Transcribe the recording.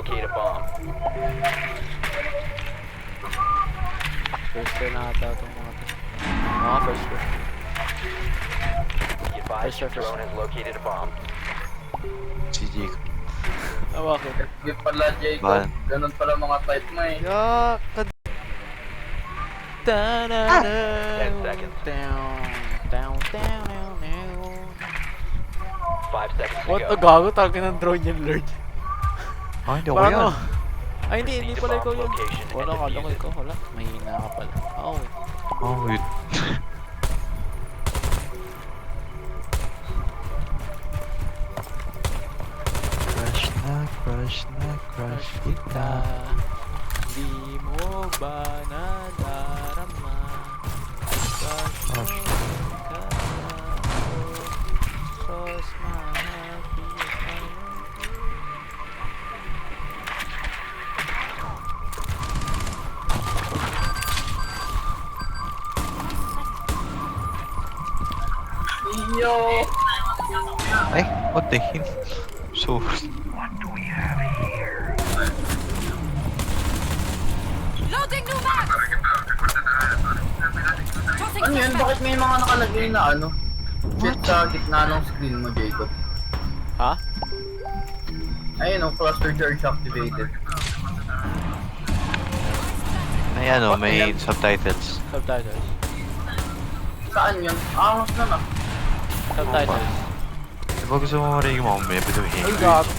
locate a bomb. First floor na ata itong mga to. Mga first floor. Be advised your First floor. drone has located a bomb. Si Jake. Bakit? Sige pala, Jacob. Ban. Ganun pala mga type mo eh. Yak! Ta-da-da! 10 seconds. Down, down, down, down, down. 5 seconds to What go. the gago? Tawagin ng drone yan, Lord. Ah, hindi ako Parang yan. ano? Ay, hindi pala ikaw yun. Location and Wala, kala ko defuse it. ikaw. Wala, mahina ka pala. Oh, Oh, wait. Crush na crush kita. Di mo ba nadarama? Crush ka ako. Sos mahapi ako. Iyo! Ay, what the hell? So, Loading new map! Tossing Ano yun? flashbang. Bakit may mga nakalagay na ano? Shit sa gitna ng screen mo, Jacob. Ha? Ayun oh, cluster charge activated. may ano, may subtitles. Subtitles. Saan yun? Ahos na na. Subtitles. Diba gusto mo marinig mo kung may Ay, binuhin? gago.